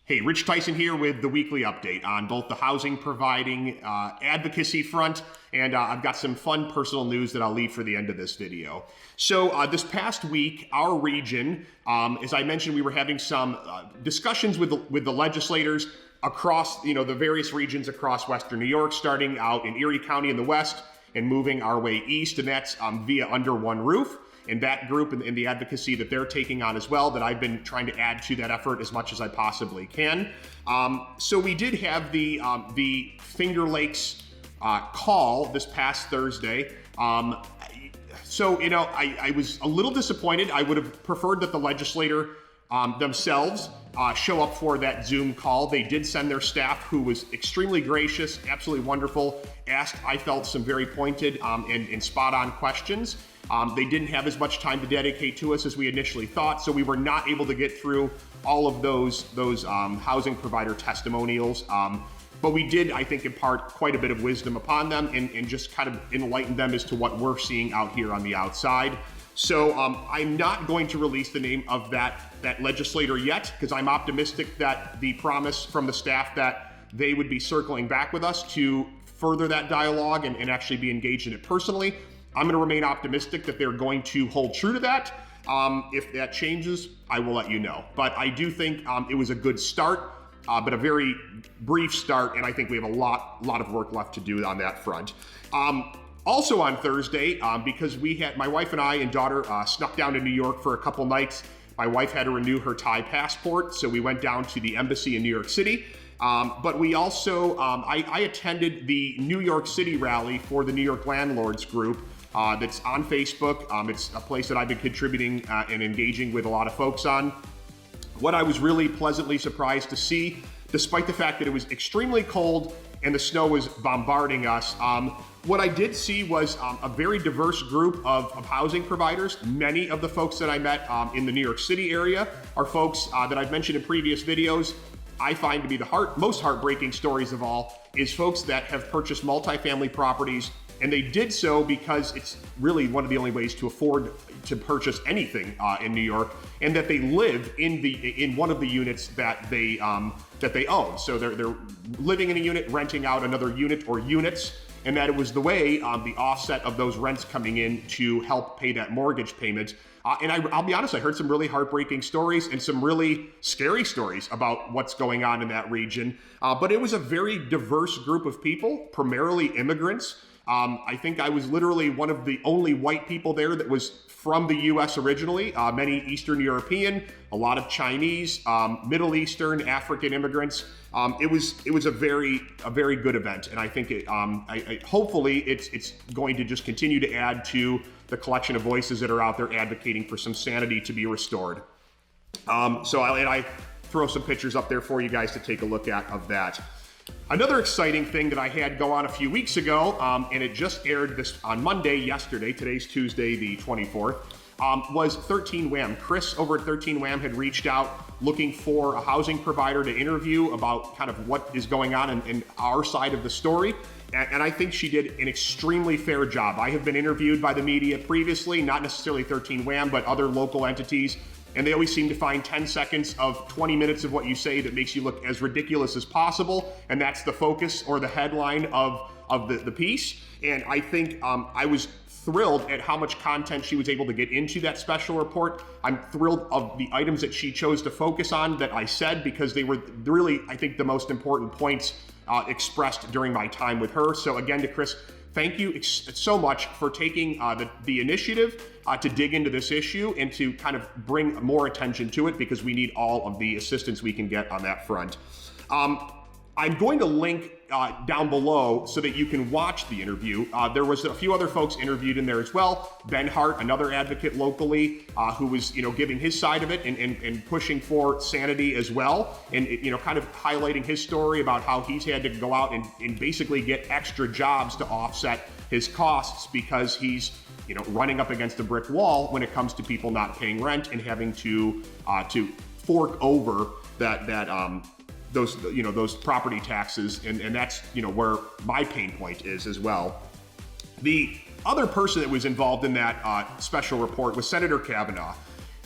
Hey, Rich Tyson here with the weekly update on both the housing providing advocacy front, and I've got some fun personal news that I'll leave for the end of this video. So this past week, our region, as I mentioned, we were having some discussions with the legislators across, the various regions across Western New York, starting out in Erie County in the west and moving our way east, and that's via Under One Roof. And that group and the advocacy that they're taking on as well, that I've been trying to add to that effort as much as I possibly can. So we did have the Finger Lakes call this past Thursday. I was a little disappointed. I would have preferred that the legislator themselves show up for that Zoom call. They did send their staff, who was extremely gracious, absolutely wonderful, asked, I felt, some very pointed and spot-on questions. They didn't have as much time to dedicate to us as we initially thought, so we were not able to get through all of those housing provider testimonials. But we did, I think, impart quite a bit of wisdom upon them and just kind of enlighten them as to what we're seeing out here on the outside. So I'm not going to release the name of that legislator yet, because I'm optimistic that the promise from the staff that they would be circling back with us to further that dialogue and actually be engaged in it personally. I'm going to remain optimistic that they're going to hold true to that. If that changes, I will let you know. But I do think it was a good start, but a very brief start, and I think we have a lot of work left to do on that front. Also on Thursday, because my wife and I and daughter snuck down to New York for a couple nights. My wife had to renew her Thai passport, so we went down to the embassy in New York City. But we also, I attended the New York City rally for the New York Landlords Group. That's on Facebook. It's a place that I've been contributing and engaging with a lot of folks on. What I was really pleasantly surprised to see, despite the fact that it was extremely cold and the snow was bombarding us, what I did see was a very diverse group of housing providers. Many of the folks that I met in the New York City area are folks that I've mentioned in previous videos. I find to be the most heartbreaking stories of all is folks that have purchased multifamily properties, and they did so because it's really one of the only ways to afford to purchase anything in New York, and that they live in one of the units that they own. So they're living in a unit, renting out another unit or units, and that it was the way the offset of those rents coming in to help pay that mortgage payment. And I'll be honest, I heard some really heartbreaking stories and some really scary stories about what's going on in that region. But it was a very diverse group of people, primarily immigrants. I think I was literally one of the only white people there that was from the U.S. originally, many Eastern European, a lot of Chinese, Middle Eastern, African immigrants. It was a very good event, and I think hopefully it's going to just continue to add to the collection of voices that are out there advocating for some sanity to be restored. I throw some pictures up there for you guys to take a look at of that. Another exciting thing that I had go on a few weeks ago, and it just aired on Monday, yesterday, today's Tuesday, the 24th, was 13 Wham. Chris over at 13 Wham had reached out looking for a housing provider to interview about kind of what is going on in our side of the story. And I think she did an extremely fair job. I have been interviewed by the media previously, not necessarily 13 Wham, but other local entities. And they always seem to find 10 seconds of 20 minutes of what you say that makes you look as ridiculous as possible. And that's the focus or the headline of the piece. And I think I was thrilled at how much content she was able to get into that special report. I'm thrilled of the items that she chose to focus on that I said, because they were really, I think, the most important points expressed during my time with her. So again, to Chris, thank you so much for taking the initiative to dig into this issue and to kind of bring more attention to it, because we need all of the assistance we can get on that front. I'm going to link down below so that you can watch the interview. There was a few other folks interviewed in there as well. Ben Hart, another advocate locally, who was giving his side of it and pushing for sanity as well, and kind of highlighting his story about how he's had to go out and basically get extra jobs to offset his costs, because he's running up against a brick wall when it comes to people not paying rent and having to fork over those property taxes, and that's where my pain point is as well. The other person that was involved in that special report was Senator Kavanaugh.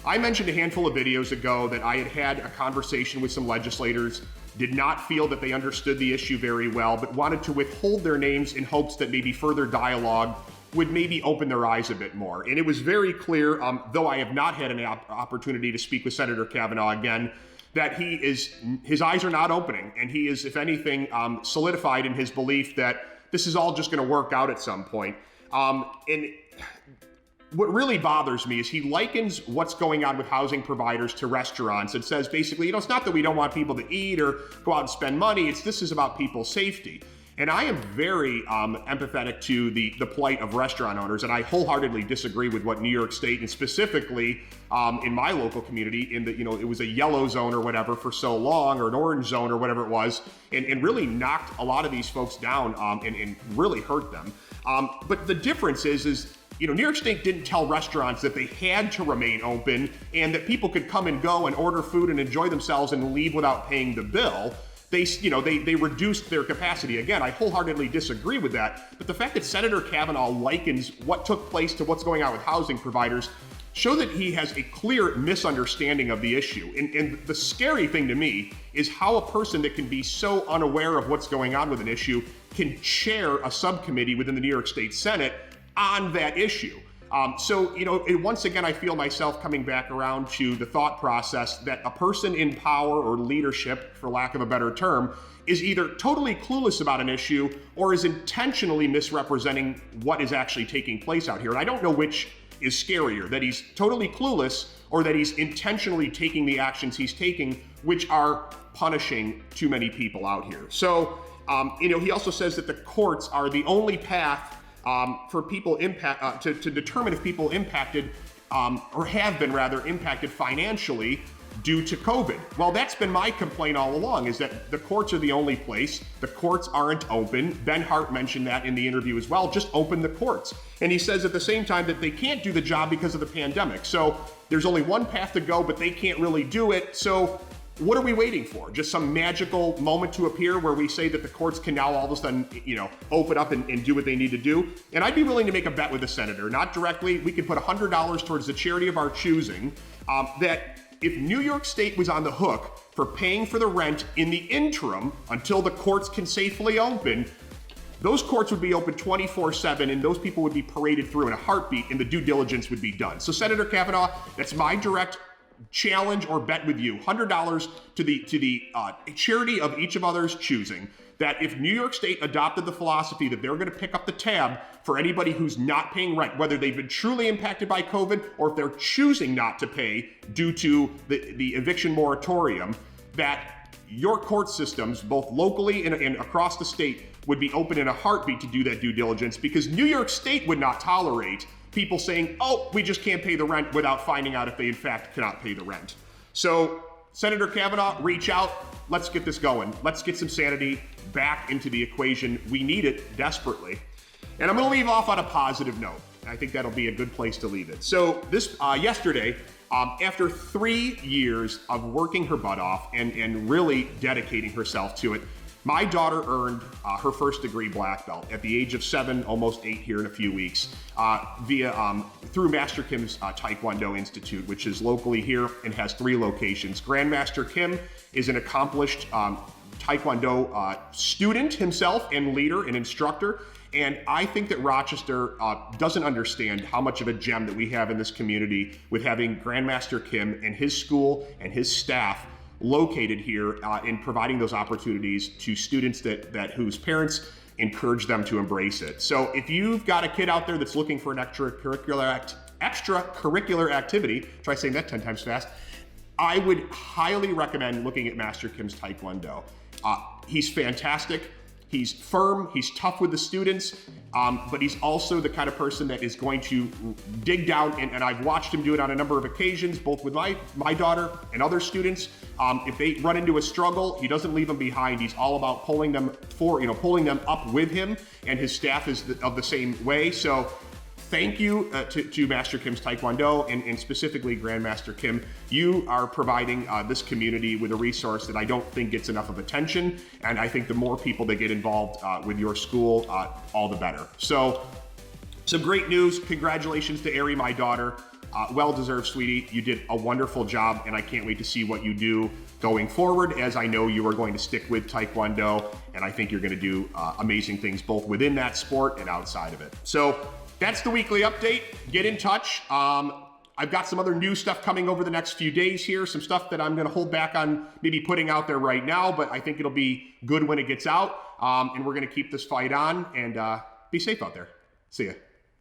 I mentioned a handful of videos ago that I had a conversation with some legislators, did not feel that they understood the issue very well, but wanted to withhold their names in hopes that maybe further dialogue would maybe open their eyes a bit more. And it was very clear, though I have not had an opportunity to speak with Senator Kavanaugh again, that his eyes are not opening, and he is, if anything, solidified in his belief that this is all just going to work out at some point. And what really bothers me is he likens what's going on with housing providers to restaurants and says basically, it's not that we don't want people to eat or go out and spend money, this is about people's safety. And I am very empathetic to the plight of restaurant owners, and I wholeheartedly disagree with what New York State, and specifically in my local community, in that, it was a yellow zone or whatever for so long, or an orange zone or whatever it was, and really knocked a lot of these folks down and really hurt them. But the difference is New York State didn't tell restaurants that they had to remain open and that people could come and go and order food and enjoy themselves and leave without paying the bill. They reduced their capacity. Again, I wholeheartedly disagree with that. But the fact that Senator Kavanaugh likens what took place to what's going on with housing providers show that he has a clear misunderstanding of the issue. And the scary thing to me is how a person that can be so unaware of what's going on with an issue can chair a subcommittee within the New York State Senate on that issue. Once again, I feel myself coming back around to the thought process that a person in power or leadership, for lack of a better term, is either totally clueless about an issue or is intentionally misrepresenting what is actually taking place out here. And I don't know which is scarier, that he's totally clueless or that he's intentionally taking the actions he's taking, which are punishing too many people out here. So, he also says that the courts are the only path for people to determine if people impacted or have been rather impacted financially due to COVID. Well, that's been my complaint all along, is that the courts are the only place. The courts aren't open. Ben Hart mentioned that in the interview as well. Just open the courts. And he says at the same time that they can't do the job because of the pandemic. So there's only one path to go, but they can't really do it. So what are we waiting for? Just some magical moment to appear where we say that the courts can now all of a sudden, open up and do what they need to do? And I'd be willing to make a bet with the senator, not directly. We could put $100 towards the charity of our choosing, that if New York State was on the hook for paying for the rent in the interim until the courts can safely open, those courts would be open 24/7 and those people would be paraded through in a heartbeat and the due diligence would be done. So Senator Kavanaugh, that's my direct challenge or bet with you, $100 to the charity of each of others choosing, that if New York State adopted the philosophy that they're going to pick up the tab for anybody who's not paying rent, whether they've been truly impacted by COVID or if they're choosing not to pay due to the eviction moratorium, that your court systems, both locally and across the state, would be open in a heartbeat to do that due diligence, because New York State would not tolerate people saying, we just can't pay the rent, without finding out if they in fact cannot pay the rent. So Senator Kavanaugh, reach out. Let's get this going. Let's get some sanity back into the equation. We need it desperately. And I'm going to leave off on a positive note. I think that'll be a good place to leave it. So this yesterday, after 3 years of working her butt off and really dedicating herself to it, my daughter earned her first degree black belt at the age of 7, almost 8 here in a few weeks, through Master Kim's Taekwondo Institute, which is locally here and has 3 locations. Grandmaster Kim is an accomplished Taekwondo student himself and leader and instructor. And I think that Rochester doesn't understand how much of a gem that we have in this community with having Grandmaster Kim and his school and his staff located here in providing those opportunities to students that whose parents encourage them to embrace it. So if you've got a kid out there that's looking for an extracurricular activity, try saying that 10 times fast, I would highly recommend looking at Master Kim's Taekwondo. He's fantastic. He's firm, he's tough with the students, but he's also the kind of person that is going to dig down, and I've watched him do it on a number of occasions, both with my daughter and other students. If they run into a struggle, he doesn't leave them behind. He's all about pulling them up with him, and his staff is of the same way. So thank you to Master Kim's Taekwondo and specifically Grandmaster Kim. You are providing this community with a resource that I don't think gets enough of attention. And I think the more people that get involved with your school, all the better. So some great news. Congratulations to Ari, my daughter. Well-deserved, sweetie. You did a wonderful job, and I can't wait to see what you do going forward, as I know you are going to stick with Taekwondo, and I think you're going to do amazing things both within that sport and outside of it. So that's the weekly update. Get in touch. I've got some other new stuff coming over the next few days here, some stuff that I'm going to hold back on maybe putting out there right now, but I think it'll be good when it gets out, and we're going to keep this fight on, and be safe out there. See ya.